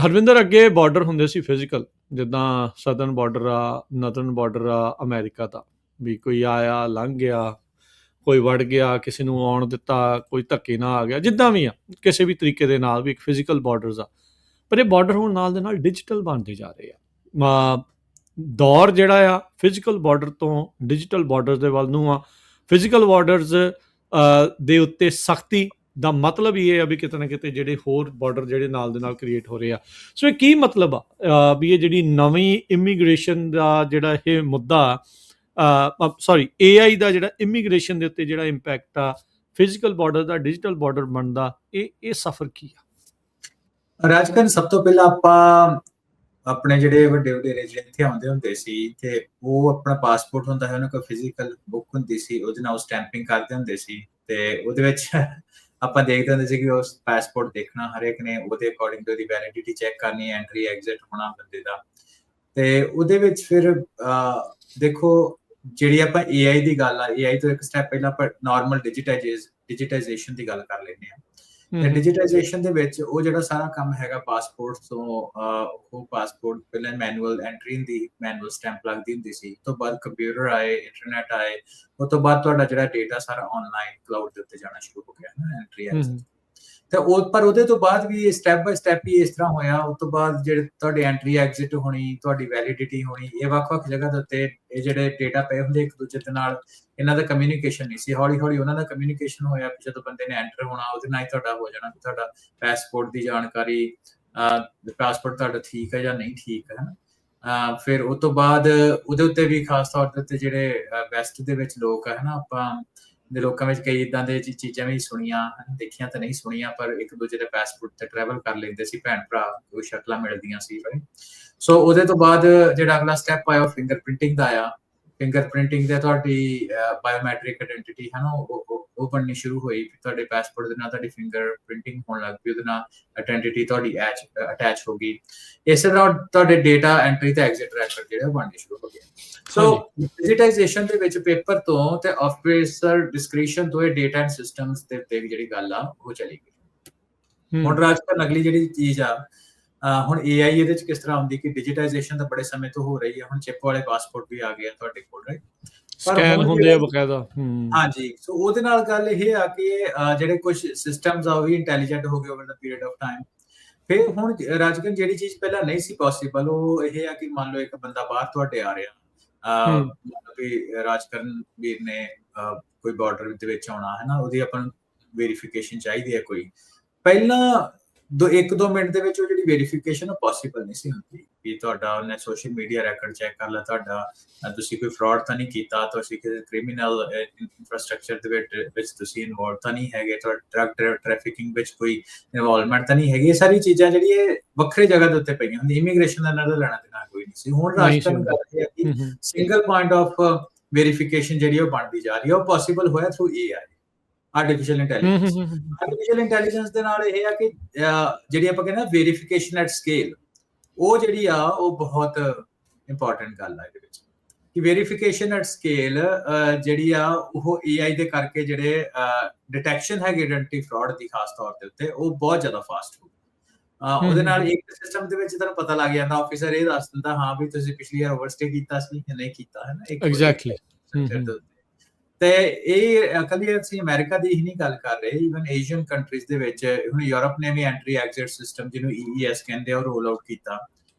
ਹਰਵਿੰਦਰ, ਅੱਗੇ ਬਾਰਡਰ ਹੁੰਦੇ ਸੀ ਫਿਜ਼ੀਕਲ, ਜਿੱਦਾਂ ਸਦਰਨ ਬਾਰਡਰ ਆ, ਨਦਰਨ ਬਾਰਡਰ ਆ ਅਮਰੀਕਾ ਦਾ, ਵੀ ਕੋਈ ਆਇਆ ਲੰਘ ਗਿਆ, ਕੋਈ ਵੜ ਗਿਆ, ਕਿਸੇ ਨੂੰ ਆਉਣ ਦਿੱਤਾ, ਕੋਈ ਧੱਕੇ ਨਾਲ ਆ ਗਿਆ, ਜਿੱਦਾਂ ਵੀ ਆ ਕਿਸੇ ਵੀ ਤਰੀਕੇ ਦੇ ਨਾਲ ਵੀ ਇੱਕ ਫਿਜ਼ੀਕਲ ਬਾਰਡਰਸ ਆ। ਪਰ ਇਹ ਬਾਰਡਰ ਹੁਣ ਨਾਲ ਦੇ ਨਾਲ ਡਿਜੀਟਲ ਬਣਦੇ ਜਾ ਰਹੇ ਆ। ਦੌਰ ਜਿਹੜਾ ਆ ਫਿਜ਼ੀਕਲ ਬਾਰਡਰ ਤੋਂ ਡਿਜੀਟਲ ਬਾਰਡਰ ਦੇ ਵੱਲ ਨੂੰ ਆ। ਫਿਜ਼ੀਕਲ ਬਾਰਡਰਸ ਦੇ ਉੱਤੇ ਸਖਤੀ ਦਾ ਮਤਲਬ ਇਹ ਆ ਵੀ ਕਿਤੇ ਨਾ ਕਿਤੇ ਜਿਹੜੇ ਹੋਰ ਬਾਰਡਰ ਜਿਹੜੇ ਨਾਲ ਦੇ ਨਾਲ ਕ੍ਰੀਏਟ ਹੋ ਰਹੇ ਆ। ਸੋ ਇਹ ਕੀ ਮਤਲਬ ਆ ਵੀ ਇਹ ਜਿਹੜੀ ਨਵੀਂ ਇਮੀਗ੍ਰੇਸ਼ਨ ਦਾ ਜਿਹੜਾ ਇਹ ਮੁੱਦਾ, ਸੌਰੀ AI ਦਾ ਜਿਹੜਾ ਇਮੀਗ੍ਰੇਸ਼ਨ ਦੇ ਉੱਤੇ ਜਿਹੜਾ ਇੰਪੈਕਟ ਆ, ਫਿਜ਼ੀਕਲ ਬਾਰਡਰ ਦਾ ਡਿਜੀਟਲ ਬਾਰਡਰ ਬਣਦਾ, ਇਹ ਸਫ਼ਰ ਕੀ ਆ? ਰਾਜਕਰਨ, ਸਭ ਤੋਂ ਪਹਿਲਾਂ ਆਪਾਂ ਆਪਣੇ ਜਿਹੜੇ ਵੱਡੇ ਵਡੇਰੇ ਜਿਹੜੇ ਇੱਥੇ ਆਉਂਦੇ ਹੁੰਦੇ ਸੀ ਤੇ ਉਹ ਆਪਣਾ ਪਾਸਪੋਰਟ ਹੁੰਦਾ ਹੈ, ਉਹਨਾਂ ਕੋਲ ਫਿਜ਼ੀਕਲ ਬੁੱਕ ਹੁੰਦੀ ਸੀ, ਉਹਦੇ ਨਾਲ ਸਟੈਂਪਿੰਗ ਕਰਦੇ ਹੁੰਦੇ ਸੀ ਤੇ ਉਹਦੇ ਵਿੱਚ ਆਪਾਂ ਦੇਖਦੇ ਹੁੰਦੇ ਸੀ ਕਿ ਉਸ ਪਾਸਪੋਰਟ ਦੇਖਣਾ ਹਰੇਕ ਨੇ, ਉਹਦੇ according to the validity check ਕਰਨੀ, ਐਂਟਰੀ ਐਗਜ਼ਿਟ ਹੋਣਾ ਬੰਦੇ ਦਾ। ਤੇ ਉਹਦੇ ਵਿੱਚ ਫਿਰ ਦੇਖੋ, ਜਿਹੜੀ ਆਪਾਂ AI ਦੀ ਗੱਲ ਆ, AI ਤੋਂ ਇੱਕ ਸਟੈਪ ਪਹਿਲਾਂ ਆਪਾਂ ਨਾਰਮਲ ਡਿਜੀਟਾਈਜੇਸ਼ਨ ਦੀ ਗੱਲ ਕਰ ਲੈਂਦੇ ਹਾਂ। ਤੇ ਡਿਜੀਟਾਈਜੇਸ਼ਨ ਦੇ ਵਿੱਚ ਉਹ ਜਿਹੜਾ ਸਾਰਾ ਕੰਮ ਹੈਗਾ ਪਾਸਪੋਰਟ ਤੋਂ, ਉਹ ਪਾਸਪੋਰਟ ਪਹਿਲਾਂ ਮੈਨੂਅਲ ਐਂਟਰੀ ਹੁੰਦੀ, ਮੈਨੂਅਲ ਸਟੈਂਪ ਲੱਗਦੀ ਹੁੰਦੀ ਸੀ, ਤੋਂ ਬਾਅਦ ਕੰਪਿਊਟਰ ਆਏ, ਇੰਟਰਨੈਟ ਆਏ, ਉਹ ਤੋਂ ਬਾਅਦ ਤੁਹਾਡਾ ਜਿਹੜਾ ਡੇਟਾ ਸਾਰਾ ਆਨਲਾਈਨ ਕਲਾਊਡ ਦੇ ਉੱਤੇ ਜਾਣਾ ਸ਼ੁਰੂ ਹੋ ਗਿਆ ਨਾ, ਐਂਟਰੀ ਐਗਜ਼ਿਟ। ਤੇ ਪਰ ਉਹਦੇ ਤੋਂ ਬਾਅਦ ਵੀ ਸਟੈਪ ਬਾਈ ਸਟੈਪ ਹੀ ਇਸ ਤਰ੍ਹਾਂ ਹੋਇਆ। ਉਸ ਤੋਂ ਬਾਅਦ ਜਿਹੜੇ ਤੁਹਾਡੀ ਐਂਟਰੀ ਐਗਜ਼ਿਟ ਹੋਣੀ, ਤੁਹਾਡੀ ਵੈਲਿਡਿਟੀ ਹੋਣੀ, ਇਹ ਵੱਖ-ਵੱਖ ਜਗ੍ਹਾ ਦੇ ਉੱਤੇ ਇਹ ਜਿਹੜੇ ਡੇਟਾ ਪਏ ਹੁੰਦੇ ਇੱਕ ਦੂਜੇ ਦੇ ਨਾਲ, ਇਹਨਾਂ ਦਾ ਕਮਿਊਨੀਕੇਸ਼ਨ ਨਹੀਂ ਸੀ। ਹੌਲੀ ਹੌਲੀ ਉਹਨਾਂ ਦਾ ਕਮਿਊਨੀਕੇਸ਼ਨ ਹੋਇਆ, ਜਦੋਂ ਬੰਦੇ ਨੇ ਐਂਟਰ ਹੋਣਾ ਉਹਦੇ ਨਾਲ ਹੀ ਤੁਹਾਡਾ ਹੋ ਜਾਣਾ ਕਿ ਤੁਹਾਡਾ ਪਾਸਪੋਰਟ ਦੀ ਜਾਣਕਾਰੀ, ਪਾਸਪੋਰਟ ਤੁਹਾਡਾ ਠੀਕ ਹੈ ਜਾਂ ਨਹੀਂ ਠੀਕ ਹੈ। ਫਿਰ ਉਹ ਤੋਂ ਬਾਅਦ ਉਹਦੇ ਉੱਤੇ ਵੀ ਖਾਸ ਤੌਰ ਤੇ ਜਿਹੜੇ ਵੈਸਟ ਦੇ ਵਿੱਚ ਲੋਕ ਹੈ ਨਾ, ਆਪਾਂ ਦੇ ਲੋਕਾਂ ਵਿੱਚ ਕਈ ਇੱਦਾਂ ਦੇ ਚੀਜ਼ਾਂ ਵੀ ਸੁਣੀਆਂ, ਦੇਖੀਆਂ ਤਾਂ ਨਹੀਂ ਸੁਣੀਆਂ, ਪਰ ਇੱਕ ਦੂਜੇ ਦੇ ਪਾਸਪੋਰਟ ਤੇ ਟਰੈਵਲ ਕਰ ਲੈਂਦੇ ਸੀ, ਭੈਣ ਭਰਾ, ਕੋਈ ਸ਼ਕਲਾਂ ਮਿਲਦੀਆਂ ਸੀ। ਸੋ ਉਹਦੇ ਤੋਂ ਬਾਅਦ ਜਿਹੜਾ ਅਗਲਾ ਸਟੈਪ ਆਇਆ ਉਹ ਫਿੰਗਰ ਪ੍ਰਿੰਟਿੰਗ ਦਾ ਆਇਆ। ਫਿੰਗਰ ਪ੍ਰਿੰਟਿੰਗ ਦੇ ਤੁਹਾਡੀ ਬਾਇਓਮੈਟ੍ਰਿਕ ਆਇਡੈਂਟੀਟੀ ਹੈ ਨਾ, ਉਹ ਬਣਨੀ ਸ਼ੁਰੂ ਹੋਈ। ਤੁਹਾਡੇ ਪਾਸਪੋਰਟ ਦੇ ਨਾਲ ਤੁਹਾਡੀ ਫਿੰਗਰ ਪ੍ਰਿੰਟਿੰਗ ਹੋਣ ਲੱਗ ਪਈ, ਉਹਦੇ ਨਾਲ ਆਇਡੈਂਟੀਟੀ ਤੁਹਾਡੀ ਅਟੈਚ ਹੋ ਗਈ। ਇਸੇ ਤਰ੍ਹਾਂ ਤੁਹਾਡੇ ਡੇਟਾ ਐਂਟਰੀ ਤੇ ਐਗਜ਼ਿਟ ਰੈਕੋਰਡ ਜਿਹੜੇ ਬਣਨੇ ਸ਼ੁਰੂ ਹੋ ਗਏ। ਸੋ ਡਿਜੀਟਾਈਜੇਸ਼ਨ ਦੇ ਵਿੱਚ ਪੇਪਰ ਤੋਂ ਤੇ ਆਫਿਸਰ ਡਿਸਕ੍ਰਿਪਸ਼ਨ ਤੋਂ ਇਹ ਡੇਟਾ ਐਂਡ ਸਿਸਟਮਸ ਦੇ ਉੱਤੇ ਜਿਹੜੀ ਗੱਲ ਆ ਉਹ ਚਲੀ ਗਈ। ਹੁਣ ਰਾਜਕਰਨ, ਅਗਲੀ ਜਿਹੜੀ ਚੀਜ਼ ਆ, ਹੁਣ AI ਇਹਦੇ ਚ ਕਿਸ ਤਰ੍ਹਾਂ ਆਉਂਦੀ ਕਿ ਡਿਜੀਟਾਈਜੇਸ਼ਨ ਤਾਂ ਬੜੇ ਸਮੇਂ ਤੋਂ ਹੋ ਰਹੀ ਹੈ। ਹੁਣ ਚਿਪ ਵਾਲੇ ਪਾਸਪੋਰਟ ਵੀ ਆ ਗਏ ਆ ਤੁਹਾਡੇ ਕੋਲ, ਰਾਈਟ? ਸਕੈਨ ਹੁੰਦੇ ਆ ਬਕਾਇਦਾ। ਹਾਂਜੀ, ਸੋ ਉਹਦੇ ਨਾਲ ਗੱਲ ਇਹ ਆ ਕਿ ਜਿਹੜੇ ਕੁਝ ਸਿਸਟਮਸ ਆ ਉਹ ਵੀ ਇੰਟੈਲੀਜੈਂਟ ਹੋ ਗਏ over the period of time. ਫਿਰ ਹੁਣ ਰਾਜਕਰਨ, ਜਿਹੜੀ ਚੀਜ਼ ਪਹਿਲਾਂ ਨਹੀਂ ਸੀ ਪੋਸੀਬਲ, ਉਹ ਇਹ ਆ ਕਿ ਮੰਨ ਲਓ ਇੱਕ ਬੰਦਾ ਬਾਹਰ ਤੁਹਾਡੇ ਆ ਰਿਹਾ, ਰਾਜਕਰਨ ਵੀਰ ਨੇ ਕੋਈ ਬਾਰਡਰ ਦੇ ਵਿੱਚ ਆਉਣਾ ਹੈ ਨਾ, ਉਹਦੀ ਆਪਾਂ ਨੂੰ ਵੈਰੀਫਿਕੇਸ਼ਨ ਚਾਹੀਦੀ ਹੈ ਕੋਈ। ਪਹਿਲਾਂ 1-2 ਮਿੰਟ ਦੇ ਵਿੱਚ ਉਹ ਜਿਹੜੀ ਵੈਰੀਫਿਕੇਸ਼ਨ ਉਹ ਪੋਸੀਬਲ ਨਹੀਂ ਸੀ ਹੁੰਦੀ ਕਿ ਤੁਹਾਡਾ ਉਹਨੇ ਸੋਸ਼ਲ ਮੀਡੀਆ ਰੈਕੋਰਡ ਚੈੱਕ ਕਰ ਲਿਆ, ਤੁਹਾਡਾ ਤੁਸੀਂ ਕੋਈ ਫਰਾਡ ਤਾਂ ਨਹੀਂ ਕੀਤਾ, ਤੁਸੀਂ ਕਿਸੇ ਕ੍ਰਿਮੀਨਲ ਇਨਫਰਾਸਟ੍ਰਕਚਰ ਦੇ ਵਿੱਚ ਤੁਸੀਂ ਇਨਵੋਲਵ ਤਾਂ ਨਹੀਂ ਹੈਗੇ, ਤੁਹਾਡਾ ਡਰੱਗ ਟ੍ਰੈਫਿਕਿੰਗ ਵਿੱਚ ਕੋਈ ਇਨਵੋਲਵਮੈਂਟ ਤਾਂ ਨਹੀਂ ਹੈਗੀ। ਇਹ ਸਾਰੀ ਚੀਜ਼ਾਂ ਜਿਹੜੀਆਂ ਵੱਖਰੇ ਜਗ੍ਹਾ ਦੇ ਉੱਤੇ ਪਈਆਂ ਹੁੰਦੀ, ਇਮੀਗ੍ਰੇਸ਼ਨ ਦਾ ਨਾਲ ਲੈਣਾ ਦੇਣਾ ਕੋਈ ਨਹੀਂ ਸੀ। ਹੁਣ ਰਾਜਕਰਨ ਗੱਲ ਇਹ ਹੈ ਕਿ ਸਿੰਗਲ ਪੁਆਇੰਟ ਆਫ ਵੈਰੀਫਿਕੇਸ਼ਨ ਜਿਹੜੀ ਉਹ ਬਣਦੀ ਜਾ ਰਹੀ ਹੈ। ਉਹ ਪੋਸੀਬਲ ਹੋਇਆ through AI, artificial intelligence. Artificial intelligence ਦੇ ਨਾਲ ਇਹ ਆ ਕਿ ਜਿਹੜੀ ਆਪਾਂ ਕਹਿੰਦੇ ਵੈਰੀਫਿਕੇਸ਼ਨ ਐਟ ਸਕੇਲ, ਉਹ ਜਿਹੜੀ ਆ ਉਹ ਬਹੁਤ ਇੰਪੋਰਟੈਂਟ ਗੱਲ ਆ ਇਹਦੇ ਵਿੱਚ ਕਿ ਵੈਰੀਫਿਕੇਸ਼ਨ ਐਟ ਸਕੇਲ ਜਿਹੜੀ ਆ ਉਹ AI ਦੇ ਕਰਕੇ ਜਿਹੜੇ ਡਿਟੈਕਸ਼ਨ ਹੈਗੀ ਆਇਡੈਂਟੀ ਫਰਾਡ ਦੀ ਖਾਸ ਤੌਰ ਦੇ ਉੱਤੇ, ਉਹ ਬਹੁਤ ਜ਼ਿਆਦਾ ਫਾਸਟ ਹੋ ਗਈ। ਉਹਦੇ ਨਾਲ ਇੱਕ ਸਿਸਟਮ ਦੇ ਵਿੱਚ ਤੁਹਾਨੂੰ ਪਤਾ ਲੱਗ ਜਾਂਦਾ, ਆਫੀਸਰ ਇਹ ਦੱਸ ਦਿੰਦਾ ਹਾਂ ਵੀ ਤੁਸੀਂ ਪਿਛਲੀ ਵਾਰ ਓਵਰਸਟੇ ਕੀਤਾ ਸੀ ਜਾਂ ਨਹੀਂ ਕੀਤਾ, ਹੈ ਨਾ। ਐਗਜ਼ੈਕਟਲੀ। ਤੇ ਇਹ ਇਕੱਲੀ ਅਸੀਂ ਅਮਰੀਕਾ ਦੀ ਹੀ ਨਹੀਂ ਗੱਲ ਕਰ ਰਹੇ, ਈਵਨ ਏਸ਼ੀਅਨ ਕੰਟਰੀਜ਼ ਦੇ ਵਿੱਚ ਹੁਣ ਯੂਰਪ ਨੇ ਵੀ ਐਂਟਰੀ ਐਗਜ਼ਿਟ ਸਿਸਟਮ ਜਿਹਨੂੰ EES ਕਹਿੰਦੇ ਆ ਉਹ ਰੋਲ ਆਊਟ ਕੀਤਾ,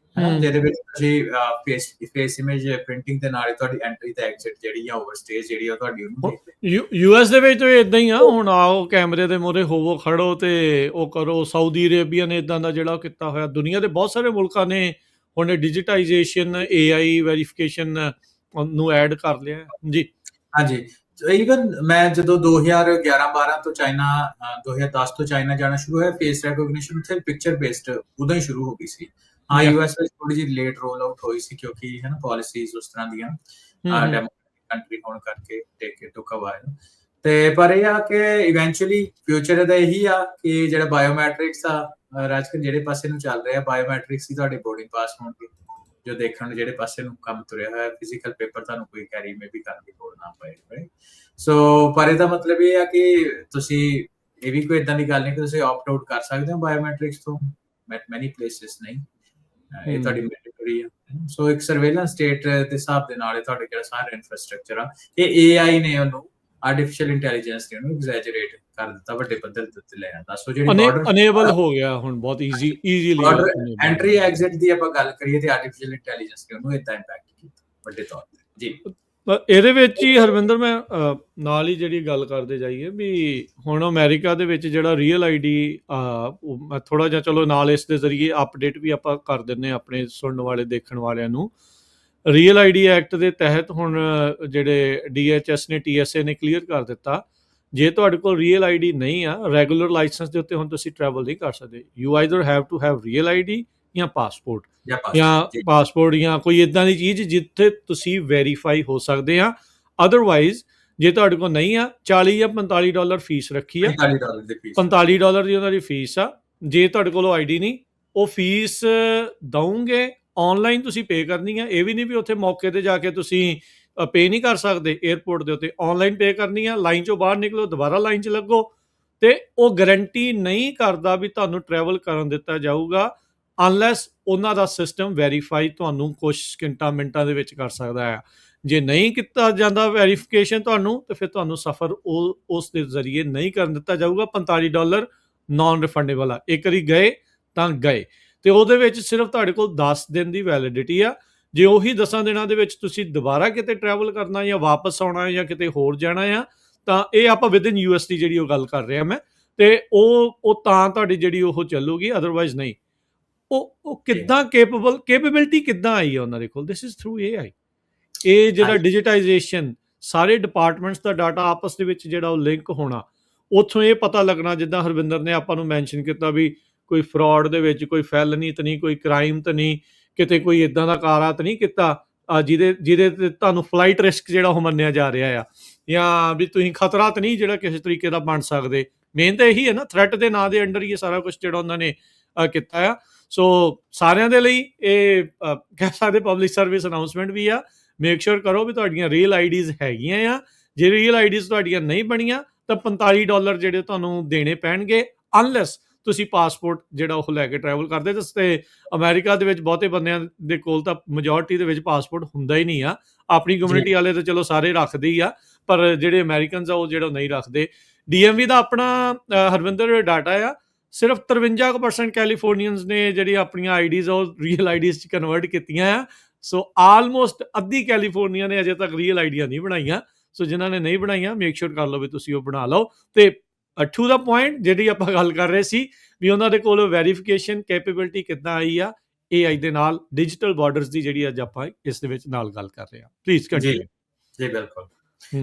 ਜਿਹਦੇ ਵਿੱਚ ਤੁਸੀਂ ਫੇਸ ਇਮੇਜ ਪ੍ਰਿੰਟਿੰਗ ਦੇ ਨਾਲ ਤੁਹਾਡੀ ਐਂਟਰੀ ਤੇ ਐਗਜ਼ਿਟ ਜਿਹੜੀ ਆ ਓਵਰਸਟੇਜ ਜਿਹੜੀ ਆ ਤੁਹਾਡੀ ਉਹਨੂੰ US ਦੇ ਵਿੱਚ ਤਾਂ ਇਦਾਂ ਹੀ ਆ। ਹੁਣ ਆਓ ਕੈਮਰੇ ਦੇ ਮੂਹਰੇ ਹੋਵੋ, ਖੜੋ ਤੇ ਉਹ ਕਰੋ। ਸਾਊਦੀ ਅਰੇਬੀਆ ਨੇ ਇਦਾਂ ਦਾ ਜਿਹੜਾ ਕੀਤਾ ਹੋਇਆ। ਦੁਨੀਆ ਦੇ ਬਹੁਤ ਸਾਰੇ ਮੁਲਕਾਂ ਨੇ ਹੁਣ ਡਿਜੀਟਾਈਜੇਸ਼ਨ, AI ਵੈਰੀਫਿਕੇਸ਼ਨ ਨੂੰ ਐਡ ਕਰ ਲਿਆ ਜੀ। ਹਾਂਜੀ, ਈਵਨ ਮੈਂ ਜਦੋਂ 2011-12 ਤੋਂ ਚਾਈਨਾ, 2010 ਤੋਂ ਚਾਈਨਾ ਜਾਣਾ ਸ਼ੁਰੂ ਹੋਇਆ, ਫੇਸ ਰੈਕੋਗਨੀਸ਼ਨ ਉੱਥੇ ਪਿਕਚਰ ਬੇਸਡ ਉਦੋਂ ਹੀ ਸ਼ੁਰੂ ਹੋ ਗਈ ਸੀ। ਹਾਂ, US ਵਿੱਚ ਥੋੜੀ ਜਿਹੀ ਲੇਟ ਰੋਲ ਆਊਟ ਹੋਈ ਸੀ ਕਿਉਂਕਿ ਹੈ ਨਾ ਪਾਲਿਸੀਜ਼ ਉਸ ਤਰ੍ਹਾਂ ਦੀਆਂ ਡੈਮੋਕ੍ਰੈਟਿਕ ਕੰਟਰੀ ਹੋਣ ਕਰਕੇ ਟੇਕ ਇਟ ਟੂ ਕਵਰ। ਤੇ ਪਰ ਇਹ ਆ ਕਿ ਇਵੈਂਚੁਅਲੀ ਫਿਊਚਰ ਦਾ ਇਹੀ ਆ ਕਿ ਜਿਹੜਾ ਬਾਇਓਮੈਟ੍ਰਿਕਸ ਆ, ਰਾਜਕਰਨ ਜਿਹੜੇ ਪਾਸੇ ਨੂੰ ਚੱਲ ਰਿਹਾ, ਬਾਇਓਮੈਟ੍ਰਿਕਸ ਹੀ ਤੁਹਾਡੇ ਬੋਰਡਿੰਗ ਪਾਸ ਹੋਣਗੇ ਜੋ ਦੇਖਣ ਨੂੰ ਜਿਹੜੇ ਪਾਸੇ ਨੂੰ ਕੰਮ ਤੁਰਿਆ ਹੋਇਆ। ਫਿਜ਼ੀਕਲ ਪੇਪਰ ਤੁਹਾਨੂੰ ਕੋਈ ਕੈਰੀ ਮੇ ਵੀ ਕਰਨ ਦੀ ਲੋੜ ਨਾ ਪਏ, ਰਾਈਟ? ਸੋ ਪਰ ਇਹਦਾ ਮਤਲਬ ਇਹ ਆ ਕਿ ਤੁਸੀਂ, ਇਹ ਵੀ ਕੋਈ ਏਦਾਂ ਦੀ ਗੱਲ ਨਹੀਂ ਕਿ ਤੁਸੀਂ ਆਪਟ ਆਊਟ ਕਰ ਸਕਦੇ ਹੋ ਬਾਇਓਮੈਟ੍ਰਿਕਸ ਤੋਂ। ਮੈਨੀ ਪਲੇਸਿਸ ਨਹੀਂ। ਇਹ ਹੂੰ। ਤੁਹਾਡੀ ਮੈਂਡੇਟਰੀ ਆ। ਸੋ ਇੱਕ ਸਰਵੇਲੈਂਸ ਸਟੇਟ ਦੇ ਹਿਸਾਬ ਦੇ ਨਾਲ ਤੁਹਾਡੇ ਜਿਹੜਾ ਸਾਰਾ ਇਨਫਰਾਸਟ੍ਰਕਚਰ ਆ, ਇਹ AI ਨੇ ਉਹਨੂੰ, ਆਰਟੀਫੀਸ਼ੀਅਲ ਇੰਟੈਲੀਜੈਂਸ ਨੇ ਉਹਨੂੰ ਐਗਜ਼ੈਜਰੇਟ ਕਰ ਦਿੱਤਾ, ਵੱਡੇ ਪੱਧਰ ਦੇ ਉੱਤੇ ਲੈ ਆਂਦਾ। ਸੋ ਜਿਹੜੀ ਅਨੇਬਲ ਹੋ ਗਿਆ ਹੁਣ ਬਹੁਤ ਈਜ਼ੀਲੀ ਬਾਰਡਰ ਐਂਟਰੀ ਐਗਜ਼ਿਟ ਦੀ ਆਪਾਂ ਗੱਲ ਕਰੀਏ ਤੇ ਆਰਟੀਫੀਸ਼ੀਅਲ ਇੰਟੈਲੀਜੈਂਸ ਨੇ ਉਹਨੂੰ ਇਦਾਂ ਇੰਪੈਕਟ ਕੀਤਾ ਵੱਡੇ ਤੌਰ ਤੇ ਜੀ। ਇਹਦੇ ਵਿੱਚ ਹੀ ਹਰਵਿੰਦਰ ਮੈਂ ਨਾਲ ਹੀ ਜਿਹੜੀ ਗੱਲ ਕਰਦੇ ਜਾਈਏ ਵੀ ਹੁਣ ਅਮਰੀਕਾ ਦੇ ਵਿੱਚ ਜਿਹੜਾ ਰੀਅਲ ਆਈਡੀ ਮੈਂ ਥੋੜਾ ਜਿਹਾ ਚਲੋ ਨਾਲ ਇਸ ਦੇ ਜ਼ਰੀਏ ਅਪਡੇਟ ਵੀ ਆਪਾਂ ਕਰ ਦਿੰਦੇ ਹਾਂ ਆਪਣੇ ਸੁਣਨ ਵਾਲੇ ਦੇਖਣ ਵਾਲਿਆਂ ਨੂੰ। ਰੀਅਲ ਆਈਡੀ ਐਕਟ ਦੇ ਤਹਿਤ ਹੁਣ ਜਿਹੜੇ DHS ਨੇ TSA ਨੇ ਕਲੀਅਰ ਕਰ ਦਿੱਤਾ, ਜੇ ਤੁਹਾਡੇ ਕੋਲ ਰੀਅਲ ਆਈਡੀ ਨਹੀਂ ਆ, ਰੈਗੂਲਰ ਲਾਇਸੈਂਸ ਦੇ ਉੱਤੇ ਹੁਣ ਤੁਸੀਂ ਟਰੈਵਲ ਨਹੀਂ ਕਰ ਸਕਦੇ। You either have to have real ID ਜਾਂ ਪਾਸਪੋਰਟ ਜਾਂ ਕੋਈ ਇਦਾਂ ਦੀ ਚੀਜ਼ ਜਿੱਥੇ ਤੁਸੀਂ ਵੈਰੀਫਾਈ ਹੋ ਸਕਦੇ ਆ। ਅਦਰਵਾਈਜ਼ ਜੇ ਤੁਹਾਡੇ ਕੋਲ ਨਹੀਂ ਆ, $40 ਜਾਂ $45 ਫੀਸ ਰੱਖੀ ਆ, $45 ਦੀ ਉਹਨਾਂ ਦੀ ਫੀਸ ਆ। ਜੇ ਤੁਹਾਡੇ ਕੋਲ ਆਈਡੀ ਨਹੀਂ, ਉਹ ਫੀਸ ਦਊਂਗੇ, ਆਨਲਾਈਨ ਤੁਸੀਂ ਪੇ ਕਰਨੀ ਆ। ਇਹ ਵੀ ਨਹੀਂ ਵੀ ਉੱਥੇ ਮੌਕੇ ਤੇ ਜਾ ਕੇ ਤੁਸੀਂ ਪੇ ਨਹੀਂ ਕਰ ਸਕਦੇ ਏਅਰਪੋਰਟ ਦੇ ਉੱਤੇ, ਆਨਲਾਈਨ ਪੇ ਕਰਨੀ ਆ। ਲਾਈਨ ਚੋਂ ਬਾਹਰ ਨਿਕਲੋ, ਦੁਬਾਰਾ ਲਾਈਨ 'ਚ ਲੱਗੋ, ਤੇ ਉਹ ਗਰੰਟੀ ਨਹੀਂ ਕਰਦਾ ਵੀ ਤੁਹਾਨੂੰ ਟਰੈਵਲ ਕਰਨ ਦਿੱਤਾ ਜਾਊਗਾ ਅਨਲੈਸ ਉਹਨਾਂ ਦਾ ਸਿਸਟਮ ਵੈਰੀਫਾਈ ਤੁਹਾਨੂੰ ਕੁਝ ਮਿੰਟਾਂ ਦੇ ਵਿੱਚ ਕਰ ਸਕਦਾ ਹੈ। ਜੇ ਨਹੀਂ ਕੀਤਾ ਜਾਂਦਾ ਵੈਰੀਫਿਕੇਸ਼ਨ ਤੁਹਾਨੂੰ, ਤੇ ਫਿਰ ਤੁਹਾਨੂੰ ਸਫ਼ਰ ਉਸ ਦੇ ਜ਼ਰੀਏ ਨਹੀਂ ਕਰਨ ਦਿੱਤਾ ਜਾਊਗਾ। $45 ਨਾਨ ਰਿਫੰਡੇਬਲ ਆ। ਇੱਕ ਵਾਰੀ ਗਏ ਤਾਂ ਗਏ, ਤੇ ਉਹਦੇ ਵਿੱਚ ਸਿਰਫ ਤੁਹਾਡੇ ਕੋਲ 10 ਦਿਨ ਦੀ ਵੈਲਿਡਿਟੀ ਆ। ਜੇ ਉਹੀ 10 ਦਿਨਾਂ ਦੇ ਵਿੱਚ ਤੁਸੀਂ ਦੁਬਾਰਾ ਕਿਤੇ ਟਰੈਵਲ ਕਰਨਾ ਜਾਂ ਵਾਪਸ ਆਉਣਾ ਜਾਂ ਕਿਤੇ ਹੋਰ ਜਾਣਾ ਆ, ਤਾਂ ਇਹ ਆਪਾਂ ਵਿਦਿਨ US ਦੀ ਜਿਹੜੀ ਉਹ ਗੱਲ ਕਰ ਰਿਹਾ ਮੈਂ, ਤੇ ਉਹ ਤਾਂ ਤੁਹਾਡੀ ਜਿਹੜੀ ਉਹ ਚੱਲੂਗੀ, ਅਦਰਵਾਈਜ਼ ਨਹੀਂ। ਉਹ ਕਿੱਦਾਂ ਕੈਪੇਬਿਲਿਟੀ ਕਿੱਦਾਂ ਆਈ ਹੈ ਉਹਨਾਂ ਦੇ ਕੋਲ? This is through AI। ਇਹ ਜਿਹੜਾ ਡਿਜੀਟਾਈਜੇਸ਼ਨ, ਸਾਰੇ ਡਿਪਾਰਟਮੈਂਟਸ ਦਾ ਡਾਟਾ ਆਪਸ ਦੇ ਵਿੱਚ ਜਿਹੜਾ ਉਹ ਲਿੰਕ ਹੋਣਾ, ਉੱਥੋਂ ਇਹ ਪਤਾ ਲੱਗਣਾ, ਜਿੱਦਾਂ ਹਰਵਿੰਦਰ ਨੇ ਆਪਾਂ ਨੂੰ ਮੈਂਸ਼ਨ ਕੀਤਾ ਵੀ ਕੋਈ ਫਰਾਡ ਦੇ ਵਿੱਚ ਕੋਈ ਫੈਲਨੀ ਤਾਂ ਨਹੀਂ, ਕੋਈ ਕ੍ਰਾਈਮ ਤਾਂ ਨਹੀਂ, ਕਿਤੇ ਕੋਈ ਇਦਾਂ ਦਾ ਕਾਰਾ ਤਾਂ ਨਹੀਂ ਕੀਤਾ ਜਿਹਦੇ ਤੇ ਤੁਹਾਨੂੰ ਫਲਾਈਟ ਰਿਸਕ ਜਿਹੜਾ ਉਹ ਮੰਨਿਆ ਜਾ ਰਿਹਾ ਆ, ਜਾਂ ਵੀ ਤੁਸੀਂ ਖਤਰਾ ਤਾਂ ਨਹੀਂ ਜਿਹੜਾ ਕਿਸੇ ਤਰੀਕੇ ਦਾ ਬਣ ਸਕਦੇ। ਮੇਨ ਤਾਂ ਇਹੀ ਹੈ ਨਾ, ਥ੍ਰੈਟ ਦੇ ਨਾਂ ਦੇ ਅੰਡਰ ਹੀ ਇਹ ਸਾਰਾ ਕੁਝ ਜਿਹੜਾ ਉਹਨਾਂ ਨੇ ਕੀਤਾ ਆ। ਸੋ ਸਾਰਿਆਂ ਦੇ ਲਈ ਇਹ ਕਹਿ ਸਕਦੇ ਪਬਲਿਕ ਸਰਵਿਸ ਅਨਾਊਂਸਮੈਂਟ ਵੀ ਆ। ਮੇਕ ਸ਼ੋਰ ਕਰੋ ਵੀ ਤੁਹਾਡੀਆਂ ਰੀਅਲ ਆਈਡੀਜ਼ ਹੈਗੀਆਂ ਆ। ਜੇ ਰੀਅਲ ਆਈਡੀਜ਼ ਤੁਹਾਡੀਆਂ ਨਹੀਂ ਬਣੀਆਂ ਤਾਂ $45 ਜਿਹੜੇ ਤੁਹਾਨੂੰ ਦੇਣੇ ਪੈਣਗੇ, ਅਨਲੈਸ ਤੁਸੀਂ ਪਾਸਪੋਰਟ ਜਿਹੜਾ ਉਹ ਲੈ ਕੇ ਟਰੈਵਲ ਕਰਦੇ। ਤੇ ਅਮਰੀਕਾ ਦੇ ਵਿੱਚ ਬਹੁਤੇ ਬੰਦਿਆਂ ਦੇ ਕੋਲ ਤਾਂ ਮੈਜੋਰਟੀ ਦੇ ਵਿੱਚ ਪਾਸਪੋਰਟ ਹੁੰਦਾ ਹੀ ਨਹੀਂ ਆ। ਆਪਣੀ ਕਮਿਊਨਿਟੀ ਵਾਲੇ ਤਾਂ ਚਲੋ ਸਾਰੇ ਰੱਖਦੇ ਹੀ ਆ, ਪਰ ਜਿਹੜੇ ਅਮਰੀਕਨਸ ਆ ਉਹ ਜਿਹੜਾ ਨਹੀਂ ਰੱਖਦੇ। DMV ਦਾ ਆਪਣਾ ਹਰਵਿੰਦਰ ਡਾਟਾ ਆ, ਸਿਰਫ 53% ਕੈਲੀਫੋਰਨੀਅਨਸ ਨੇ ਜਿਹੜੀ ਆਪਣੀਆਂ ਆਈਡੀਜ਼ ਉਹ ਰੀਅਲ ਆਈਡੀਜ਼ 'ਚ ਕਨਵਰਟ ਕੀਤੀਆਂ ਆ। ਸੋ ਆਲਮੋਸਟ ਅੱਧੀ ਕੈਲੀਫੋਰਨੀਆ ਨੇ ਅਜੇ ਤੱਕ ਰੀਅਲ ਆਈਡੀਆਂ ਨਹੀਂ ਬਣਾਈਆਂ। ਸੋ ਜਿਨ੍ਹਾਂ ਨੇ ਨਹੀਂ ਬਣਾਈਆਂ, ਮੇਕ ਸ਼ੋਰ ਕਰ ਲਓ ਵੀ ਤੁਸੀਂ ਉਹ ਬਣਾ ਲਓ। ਤੇ ਟੂ ਦਾ ਪੁਆਇੰਟ ਜਿਹੜੀ ਆਪਾਂ ਗੱਲ ਕਰ ਰਹੇ ਸੀ ਵੀ ਉਹਨਾਂ ਦੇ ਕੋਲ ਵੈਰੀਫਿਕੇਸ਼ਨ ਕੈਪੇਬਿਲਿਟੀ ਕਿੱਦਾਂ ਆਈ ਆ AI ਦੇ ਨਾਲ, ਡਿਜੀਟਲ ਬਾਰਡਰਸ ਦੀ ਜਿਹੜੀ ਅੱਜ ਆਪਾਂ ਇਸ ਦੇ ਵਿੱਚ ਨਾਲ ਗੱਲ ਕਰ ਰਹੇ ਹਾਂ। Please continue. ਜੀ ਬਿਲਕੁਲ।